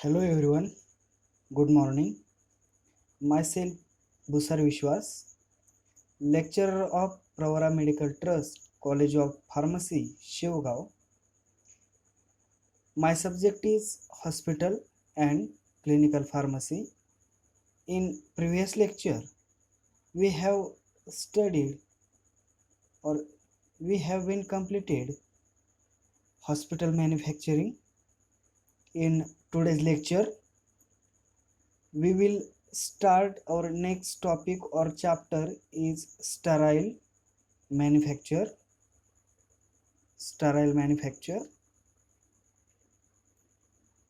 Hello everyone, good morning. Myself Busar Vishwas, lecturer of Pravara Medical Trust, College of Pharmacy, Shivgaon. My subject is hospital and clinical pharmacy. In previous lecture, we have studied or we have been completed hospital manufacturing. In today's lecture, we will start our next topic or chapter is manufacture sterile manufacture.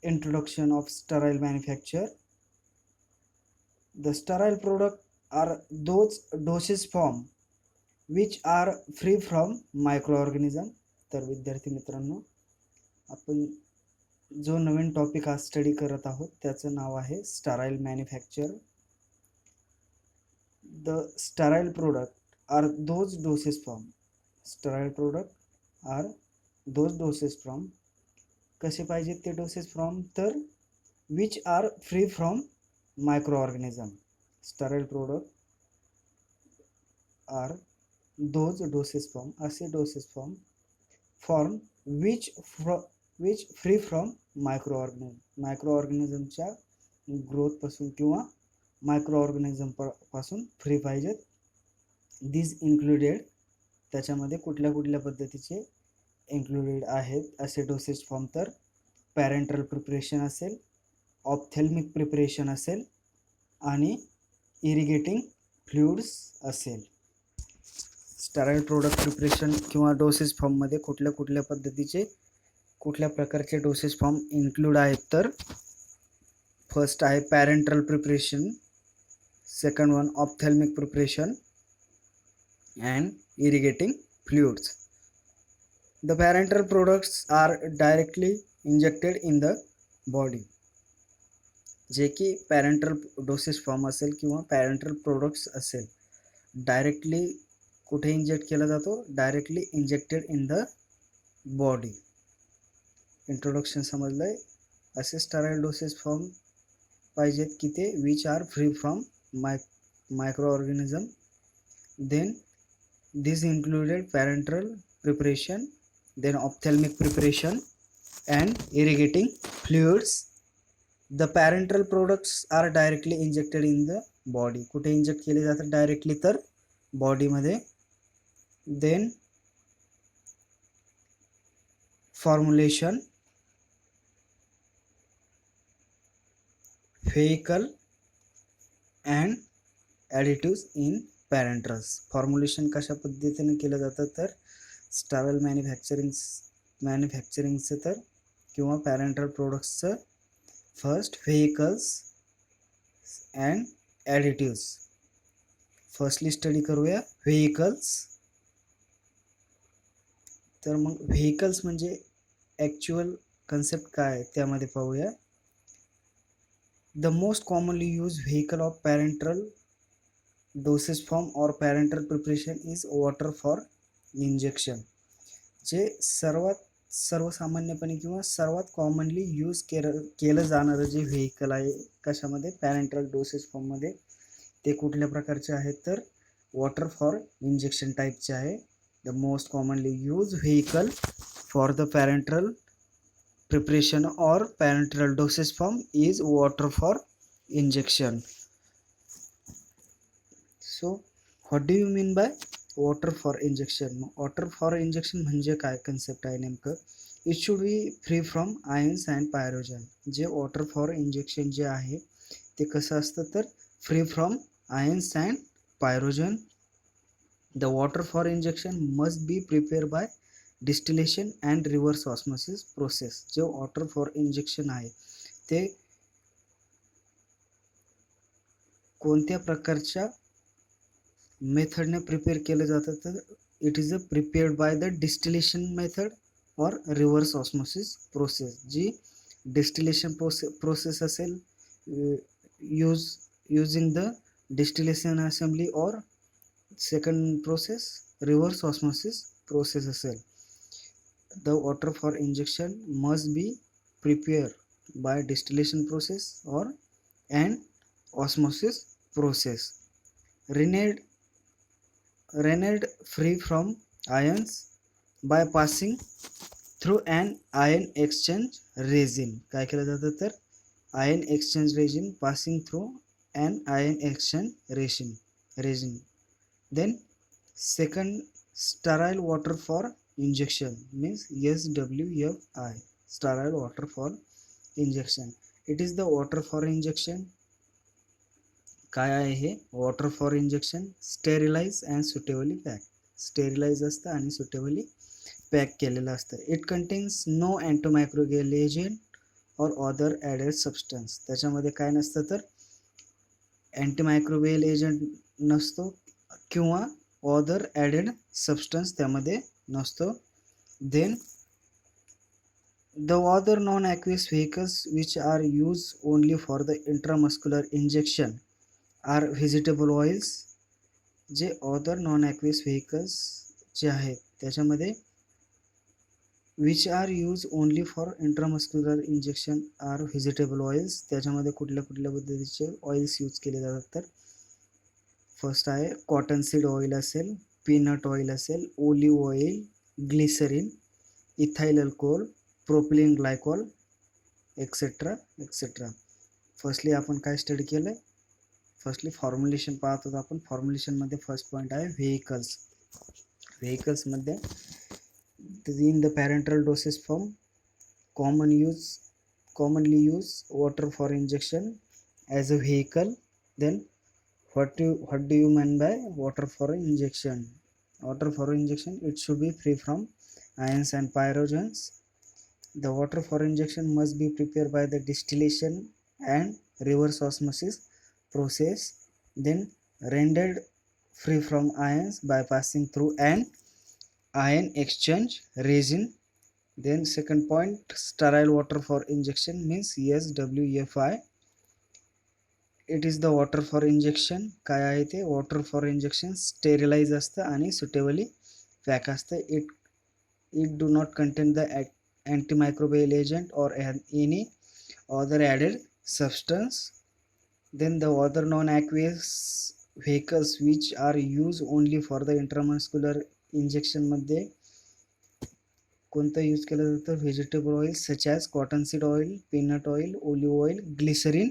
Introduction of sterile manufacture. The sterile product are those dosage form which are free from microorganism. तर विद्यार्थी मित्रांनो, आपण जो नवीन topic आज study करत आहोत त्याचं नाव आहे sterile manufacture. The sterile product are those doses form. Sterile product are those doses from. कसे पाहिजेत ते डोसेस फ्रॉम? तर which are free from microorganism. Sterile product are those dosage form, असे dosage form which free from microorganismच्या growth पासून किंवा मायक्रोऑर्गॅनिझम पासून free पाहिजेत. दिस इन्क्लुडेड, त्याच्यामध्ये कुठल्या कुठल्या पद्धतीचे इन्क्लुडेड आहेत असे डोसेज फॉर्म? तर पॅरेंटल प्रिपरेशन असेल, ऑप्थेल्मिक प्रिपरेशन असेल आणि इरिगेटिंग फ्लुइड्स असेल. स्टराइल प्रोडक्ट प्रिपरेशन किंवा डोसेज फॉर्ममध्ये कुठल्या कुठल्या पद्धतीचे कुठल्या प्रकारचे डोसेज फॉर्म इन्क्लूड आहेत? तर फर्स्ट आहे parenteral preparation, second one ophthalmic preparation and irrigating fluids. The parenteral products are directly injected in the body. जे की पॅरेंटल डोसेज फॉर्म असेल किंवा पॅरेंटल प्रोडक्ट्स असेल, डायरेक्टली कुठे इंजेक्ट केला जातो? Directly injected in the body. Introduction समजलंय. असे स्टराइल डोसेज फॉर्म पाहिजेत की ते which are free from microorganism. Then this included parenteral preparation, then ophthalmic preparation and irrigating fluids. The parenteral products are directly injected in the body. कुठे inject केले जातात directly? तर बॉडीमध्ये. Then formulation, vehicle and additives in parenterals. Formulation कशा पद्धतीने केलं जातं? तर स्टराइल मॅन्युफॅक्चरिंगचं तर किंवा पॅरेंटल प्रोडक्ट्सचं first vehicles and additives. Firstly study करूया व्हेइकल्स. तर मग व्हेइकल्स म्हणजे ॲक्च्युअल कन्सेप्ट काय त्यामध्ये पाहूया. The most commonly use vehicle of parenteral dosage form or parenteral preparation is water for injection. जे सर्वसामान्यपणे किंवा सर्वात कॉमनली यूज केलं जाणारं जे व्हेइकल आहे कशामध्ये? पॅरेंटल डोसेज फॉर्ममध्ये. ते कुठल्या प्रकारचे आहेत? तर वॉटर फॉर इंजेक्शन टाईपचे आहे. The most commonly use vehicle for the parenteral preparation or parenteral dosage form is water for injection. So what do you mean by water for injection? Water for injection म्हणजे काय concept आहे नेमकं? It should be free from ions and pyrogen. जे water for injection जे आहे ते कसं असतं? तर free from ions and pyrogen. The water for injection must be prepare by distillation and reverse osmosis process. जे वॉटर फॉर इंजेक्शन आहे ते कोणत्या प्रकारच्या मेथडने प्रिपेअर केलं जातं? तर it is prepared by the distillation method और रिव्हर्स ऑस्मोसिस प्रोसेस. जी distillation process असेल, using the distillation assembly, or second process reverse osmosis process असेल. The water for injection must be prepared by distillation process or and osmosis process. Rendered free from ions by passing through an ion exchange regime. काय केलं जातं तर ion exchange regime, passing through an ion exchange regime. Then second, sterile water for injection means SWFI, sterile water for injection. It is the water for injection. काय आहे हे water for injection? Sterilize and suitably pack. Sterilize असतं आणि suitably pack केलेलं असतं. It contains no antimicrobial agent or other added substance. त्याच्यामध्ये काय नसतं तर अँटीमायक्रोबियल एजंट नसतो किंवा अदर ॲडेड सबस्टन्स त्यामध्ये नसतो. Then the other non-aqueous vehicles which are used only for the intramuscular injection are vegetable oils. जे other non-aqueous vehicles जे आहेत त्याच्यामध्ये which are used only for intramuscular injection are vegetable oils. त्याच्यामध्ये कुठल्या कुठल्या पद्धतीचे ऑइल्स यूज केले जातात तर फर्स्ट आहे कॉटन सीड ऑइल असेल, पीनट ऑइल असेल, olive oil, glycerine, ethyl alcohol, propylene glycol etcetera etcetera. Firstly आपण काय स्टडी केलं? फर्स्टली फॉर्म्युलेशन पाहत होतो आपण. फॉर्म्युलेशनमध्ये फर्स्ट पॉईंट आहे व्हेकल्स. व्हेकल्समध्ये in the parenteral doses form commonly use water for injection as a vehicle. Then what do you mean by water for injection? Water for injection, it should be free from ions and pyrogens. The water for injection must be prepared by the distillation and reverse osmosis process, then rendered free from ions by passing through an ion exchange regime. Then second point, sterile water for injection means SWFI. It is the water for injection. काय आहे ते? water for injection sterilise असतं आणि suitably pack असतं. It do not contain the antimicrobial agent or any other added substance. Then the other non-aqueous vehicles which are used only for the intramuscular injection मध्ये कोणतं use केलं जातं? Vegetable oil such as cotton seed oil, peanut oil, olive oil, glycerine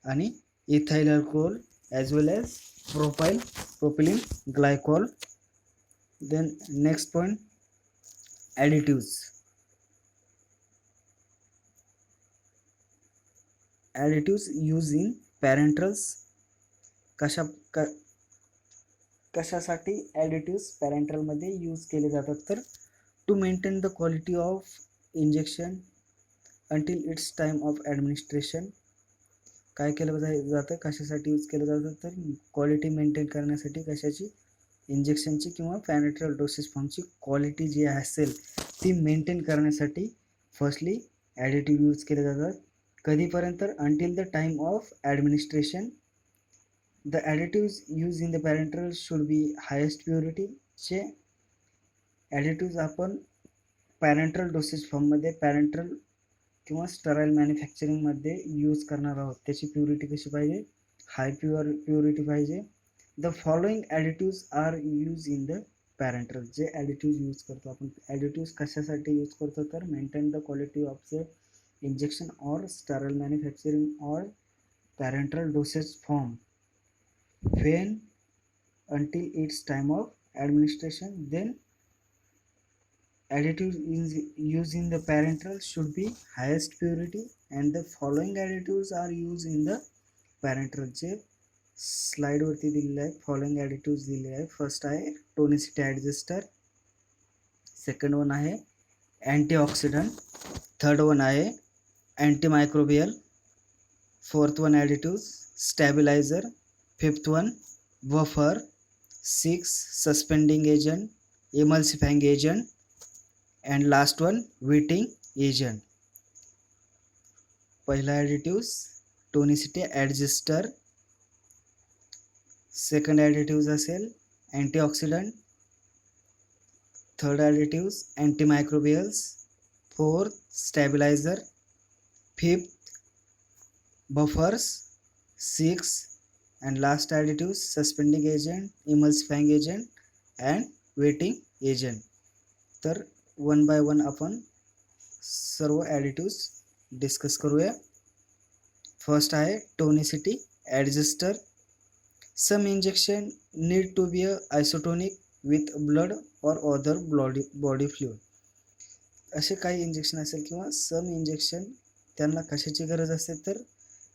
आणि ethyl alcohol as well as propylene glycol. Then next point, additives. Additives use in parenterals. कशासाठी additives पॅरेंटलमध्ये use केले जातात तर to maintain the quality of injection until its time of administration. काय केलं जातं? कशासाठी यूज केलं जातं तर क्वालिटी मेंटेन करण्यासाठी. कशाची? इंजेक्शनची किंवा पॅरेंटल डोसेस फॉर्मची क्वालिटी जी असेल ती मेंटेन करण्यासाठी फर्स्टली ॲडिटिव्ह यूज केले जातात. कधीपर्यंत? Until the time of administration. The additives use in the parenteral should be highest purity. चे ॲडिटिव्स आपण पॅरेंटल डोसेस फॉर्ममध्ये पॅरेंटल किंवा स्टराईल मॅन्युफॅक्चरिंगमध्ये यूज करणार आहोत. त्याची प्युरिटी कशी पाहिजे? हाय प्युरिटी पाहिजे. The following additives are use in the parenteral. जे ॲडिटिव्स यूज करतो आपण, ॲडिटिव्स कशासाठी यूज करतो तर maintain the quality of the injection और स्टराईल मॅन्युफॅक्चरिंग और parental doses form when until its time of administration. Then additives used in the parenteral should be highest purity and the following additives are used in the parenteral. जे slide वरती दिलेले आहे following additives दिलेले आहे. First आहे tonicity adjuster, second one आहे antioxidant, third one आहे antimicrobial, fourth one additives stabiliser, fifth one buffer, six suspending agent, emulsifying agent and last one wetting agent. पहिला additives tonicity adjuster, second additives असेल antioxidant, third additives antimicrobials, fourth stabiliser, Fifth, buffers. Six and last additives, suspending agent, emulsifying agent and wetting agent. तर one by one आपण सर्व additives discuss करूया. First आहे tonicity adjuster. Some injection need to be isotonic with blood or other body fluid. असे काही injection असेल किंवा सम injection त्यांना कशाची गरज असते तर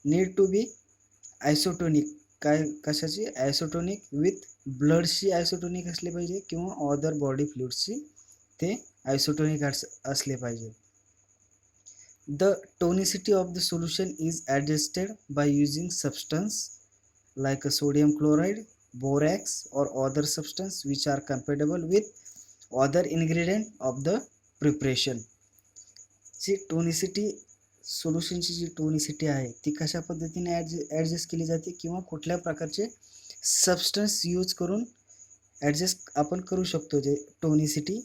नीड टू बी आयसोटोनिक. काय कशाची? आयसोटोनिक विथ ब्लडशी आयसोटोनिक असले पाहिजे किंवा अदर बॉडी फ्लुइड्सची ते आयसोटोनिक असले पाहिजे. The tonicity of the solution is adjusted by using substance like a sodium chloride, borax or other substance which are compatible with other ingredient of the preparation. जी tonicity सोल्युशनची जी tonicity आहे ती कशा पद्धतीने ॲडजस्ट केली जाते किंवा कुठल्या प्रकारचे सबस्टन्स यूज करून ॲडजस्ट आपण करू शकतो जे टोनिसिटी.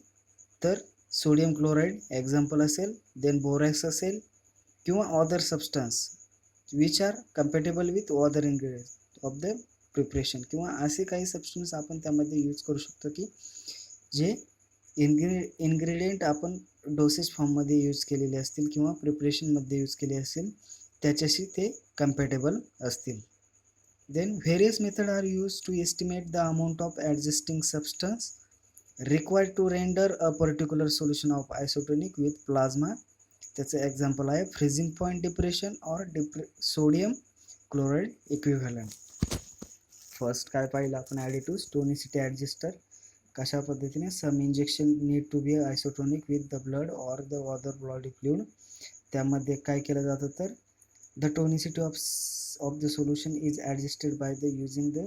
तर सोडियम क्लोराईड एक्झाम्पल असेल, देन बोरॅक्स असेल किंवा other substance which are compatible with other ingredients of the preparation. किंवा असे काही सबस्टन्स आपण त्यामध्ये यूज करू शकतो की जे इन्ग्रेडियंट आपण डोसेज फॉर्ममध्ये यूज केलेले असतील किंवा प्रिपरेशनमध्ये यूज केले असतील त्याच्याशी ते कम्पॅटेबल असतील. Then various method are use to estimate the amount of adjusting substance required to render a particular solution of isotonic with plasma. त्याचं एक्झाम्पल आहे freezing point depression or sodium chloride equivalent. First काय पाहिलं आपण additives tonicity adjuster कशा पद्धतीने some injection need to be isotonic with the blood or the other body fluid. त्यामध्ये काय केलं जातं तर the tonicity of the solution is adjusted by the using the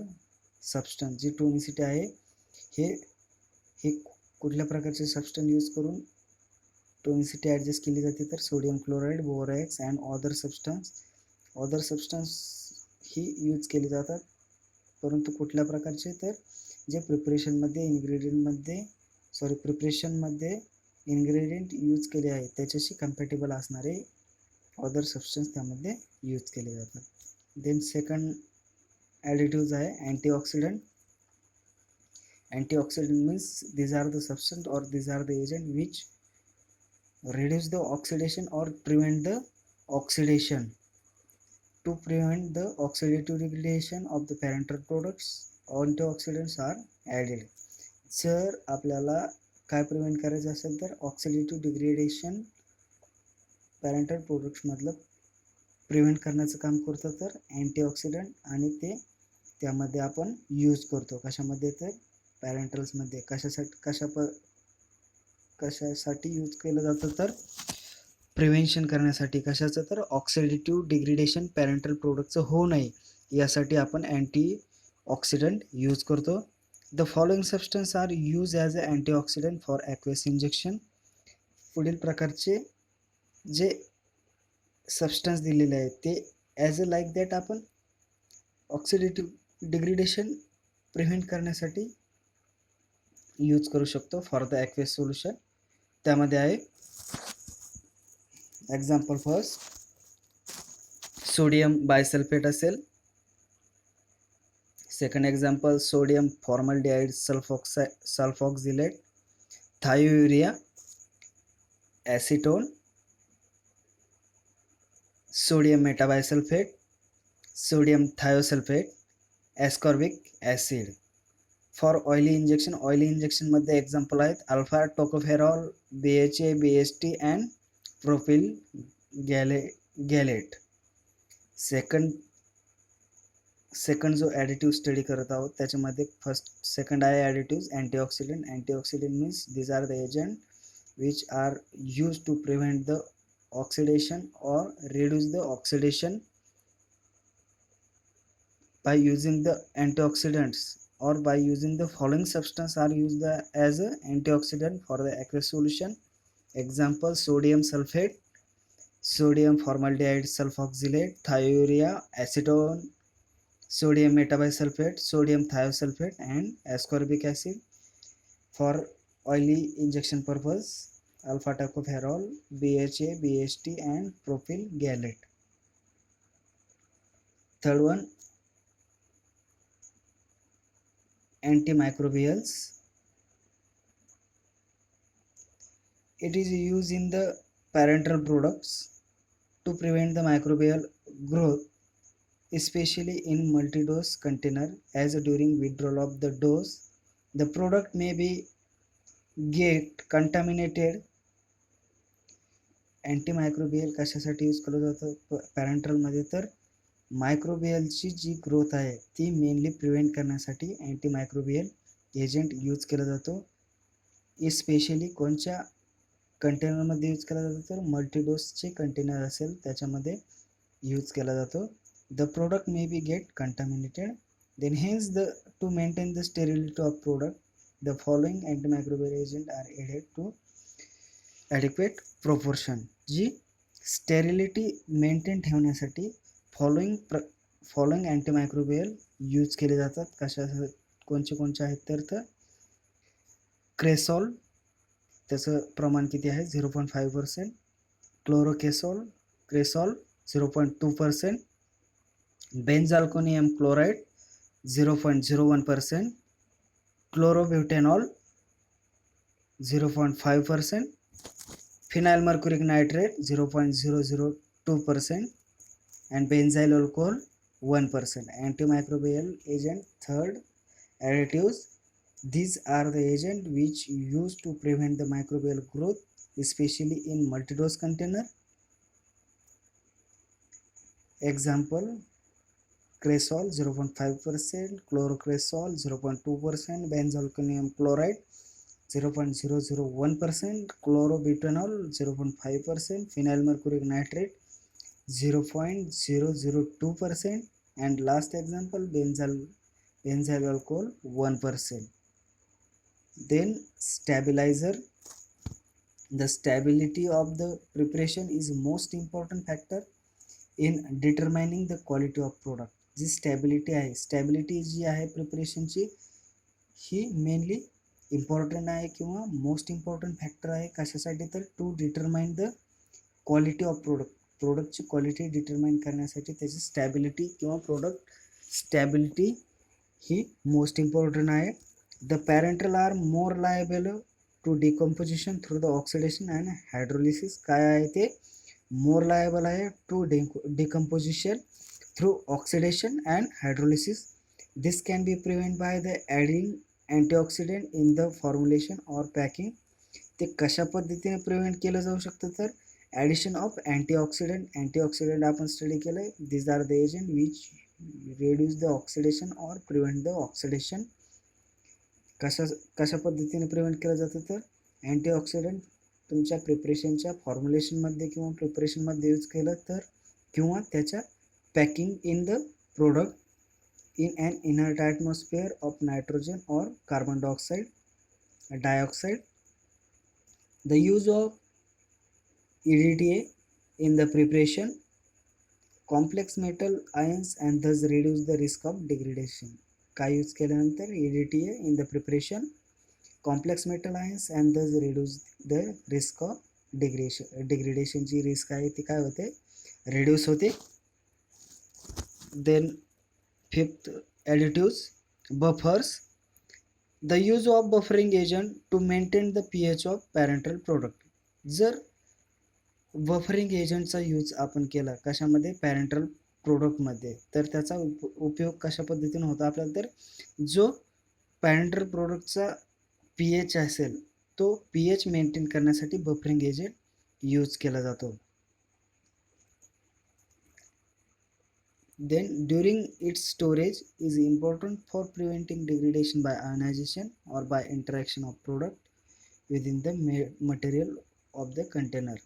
substance. जी टोनिसिटी आहे हे कुठल्या प्रकारचे सबस्टन्स यूज करून टोनिसिटी ॲडजस्ट केली जाते तर sodium chloride, borax and other substance ही यूज केली जातात. परंतु कुठल्या प्रकारचे तर जे प्रिपरेशनमध्ये इन्ग्रेडियंट यूज केले आहेत त्याच्याशी कम्पॅटेबल असणारे अदर सबस्टन्स त्यामध्ये यूज केले जातात. देन सेकंड ॲडिटिव्ज आहे antioxidant. Antioxidant means these are the substance or these are the agent which reduce the oxidation or prevent the oxidation. To prevent the oxidative degradation of the parental products, antioxidants are added. जर आपल्याला काय prevent करायचं असेल तर oxidative degradation parental प्रोडक्ट्समधलं prevent करण्याचं काम करतं तर अँटीऑक्सिडंट, आणि ते त्यामध्ये आपण यूज करतो. कशामध्ये तर पॅरेंटल्समध्ये. कशासाठी यूज केलं जातं तर प्रिव्हेन्शन करण्यासाठी. कशाचं तर ऑक्सिडेटिव्ह डिग्रेडेशन पॅरेंटल प्रोडक्टचं होऊ नये यासाठी आपण अँटीऑक्सिडंट यूज करतो. The following substance are use as a antioxidant for aqueous injection. पुढील प्रकारचे जे सबस्टन्स दिलेले आहेत ते ॲज अ लाईक दॅट आपण ऑक्सिडेटिव्ह डिग्रेडेशन प्रिव्हेंट करण्यासाठी यूज करू शकतो फॉर द ॲक्वेस सोल्युशन. त्यामध्ये आहे एक्झाम्पल फर्स्ट सोडियम बायसल्फेट असेल. Second example sodium formaldehyde sulphoxylate, thiourea, acetone, sodium metabisulphate, sodium thiosulphate, ascorbic acid. For oily इंजेक्शनमध्ये example आहेत alpha tocopherol, BHA, BHT and propyl gallate. Second जो additive study करत आहोत त्याच्यामध्ये second आहे additives antioxidant. Antioxidant means these are the agent which are use to prevent the oxidation or reduce the oxidation by using the antioxidants or by using the following substance are used as a antioxidant for the aqueous solution. Example sodium sulfate, sodium formaldehyde sulfoxylate, thiourea, acetone, sodium metabisulfate, sodium thiosulfate and ascorbic acid. For oily injection purpose alpha tocopherol, BHA, BHT and propyl gallate. Third one, antimicrobials. It is used in the parenteral products to prevent the microbial growth, especially in multi-dose container, as during withdrawal of the dose the product may be get contaminated. Antimicrobial कशासाठी use केलं जातं पॅरेंटलमध्ये, तर मायक्रोबियलची जी growth आहे ती mainly prevent करण्यासाठी antimicrobial agent use केला जातो. Specially कोणत्या कंटेनरमध्ये यूज केला जातो, तर मल्टीडोसचे कंटेनर असेल त्याच्यामध्ये यूज केला जातो. The product may be get contaminated, then hence the to maintain the sterility of product the following antimicrobial agent are added to adequate proportion. जी स्टेरिलिटी मेंटेन ठेवण्यासाठी फॉलोइंग अँटीमायक्रोबियल यूज केले जातात. कोणचे आहेत तर क्रेसॉल, त्याचं प्रमाण किती आहे 0.5%, क्रेसॉल 0.2%, बेंझाल्कोनियम chloride 0.01%, क्लोरोब्युटेनॉल 0.5%, phenyl mercuric nitrate 0.002% and benzyl alcohol 1%. Antimicrobial agent, third, additives. These are the agents which used to prevent the microbial growth, especially in multi-dose container. Example, cresol 0.5%, chlorocresol 0.2%, benzalkonium chloride 0.001%, chlorobutanol 0.5%, phenyl mercuric nitrate 0.002%, and last example benzyl alcohol 1%. Then stabilizer. The stability of the preparation is most important factor in determining the quality of product. जी stability आहे, stability जी आहे प्रिपरेशनची ही mainly important आहे किंवा most important factor आहे. कशासाठी, तर to determine the quality of प्रोडक्टची क्वालिटी डिटरमाइन करण्यासाठी त्याची स्टॅबिलिटी किंवा प्रोडक्ट स्टॅबिलिटी ही मोस्ट इम्पॉर्टंट आहे. The parental are more liable to decomposition through the oxidation and hydrolysis. काय आहे ते मोर लायबल आहे to decomposition through oxidation and hydrolysis. This can be prevent by the adding antioxidant in the formulation or packing. ते कशा पद्धतीने prevent केलं जाऊ शकतं, तर ॲडिशन ऑफ अँटीऑक्सिडंट आपण स्टडी केलं आहे. This are the agent which reduce the oxidation or prevent the oxidation. कशा पद्धतीने प्रिव्हेंट केलं जातं, तर अँटीऑक्सिडंट तुमच्या प्रिपरेशनच्या फॉर्म्युलेशनमध्ये किंवा प्रिपरेशनमध्ये यूज केलं तर, किंवा त्याच्या packing in the product in an inert atmosphere of nitrogen or carbon dioxide. The use of EDTA in the preparation complex metal ions and thus reduce the risk of degradation. काय use केल्यानंतर EDTA in the preparation complex metal ions and thus reduce the risk of degradation ची risk आहे ती काय होते, reduce होते. Then fifth, additives, buffers. The use of buffering agent to maintain the pH of parenteral product. जर buffering एजंटचा use आपण केला कशामध्ये, पॅरेंटल प्रोडक्टमध्ये, तर त्याचा उपयोग कशा पद्धतीने होतो आपल्याला, तर जो पॅरेंटल प्रोडक्टचा pH असेल तो pH मेंटेन करण्यासाठी बफरिंग एजंट यूज केला जातो. Then during its storage is important for preventing degradation by ionization or by interaction of product within the material of the container.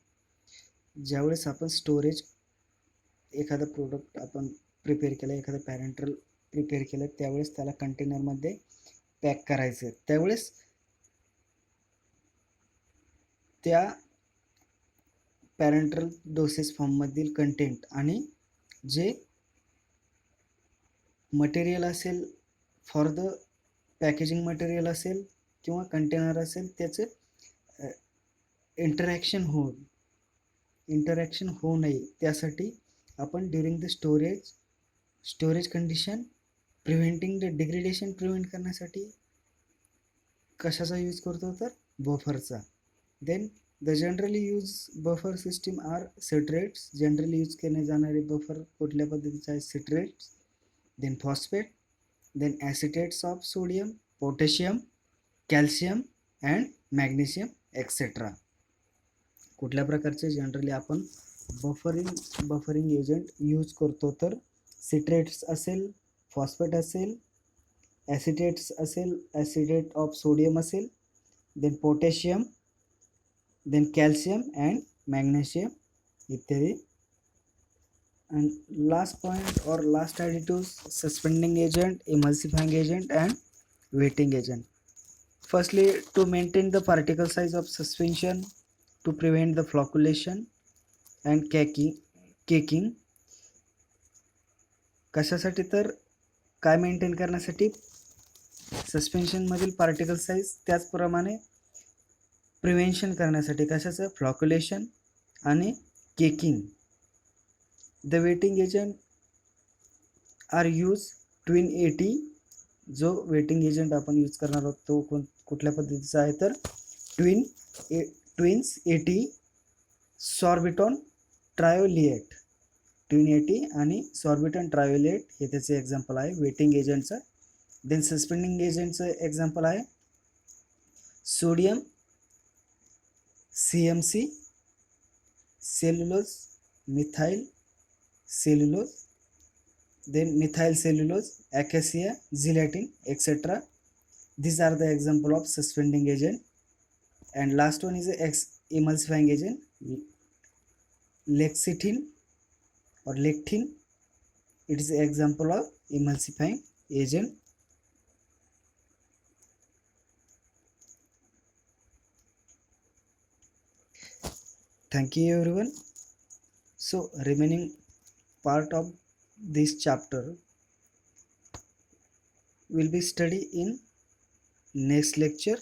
ज्यावेळेस आपण स्टोरेज एखादा प्रोडक्ट आपण prepare केलं, एखादा पॅरेंटल प्रिपेअर केलं, त्यावेळेस त्याला कंटेनरमध्ये पॅक करायचं, त्यावेळेस त्या पॅरेंटल डोसेस फॉर्ममधील कंटेंट आणि जे मटेरियल असेल फॉर द पॅकेजिंग मटेरियल असेल किंवा कंटेनर असेल त्याचं इंटरॅक्शन होऊ नये त्यासाठी आपण during the storage condition preventing the degradation prevent करण्यासाठी कशाचा यूज करतो तर बफरचा. Then the generally use buffer system are citrates. Generally use केले जाणारे बफर कुठल्या पद्धतीचे आहेत? Citrates. Then phosphate, then acetates of sodium, potassium, calcium and magnesium etcetera. कुठल्या प्रकारचे जनरली आपण बफरिंग एजंट यूज करतो तर सिट्रेट्स असेल, फॉस्फेट असेल, ॲसिटेट्स असेल, ॲसिटेट ऑफ सोडियम असेल, then potassium, then calcium and magnesium इत्यादी. and last point or last additives, suspending agent, emulsifying agent and wetting agent. Firstly, to maintain the particle size of suspension, to prevent the flocculation and caking. कशासाठी तर काय maintain करण्यासाठी? Suspension मधील particle size, त्याचप्रमाणे prevention करण्यासाठी कशाचं? Flocculation आणि caking. The wetting agent are use Tween 80. जो वेटिंग एजंट आपण यूज करणार आहोत तो कुठल्या पद्धतीचा आहे तर ट्विन्स 80 सॉर्बिटॉन ट्रायोलिएट. ट्विन 80 आणि सॉर्बिटॉन ट्रायोलिएट हे त्याचे एक्झाम्पल आहे वेटिंग एजंटचं. देन सस्पेंडिंग एजंटचं एक्झाम्पल आहे sodium CMC, cellulose, methyl cellulose, then methyl cellulose, acacia, gelatin, etc. These are the example of suspending agent. And last one is emulsifying agent, lecithin or lectin. It is an example of emulsifying agent. Thank you everyone. So remaining part of this chapter will be studied in next lecture.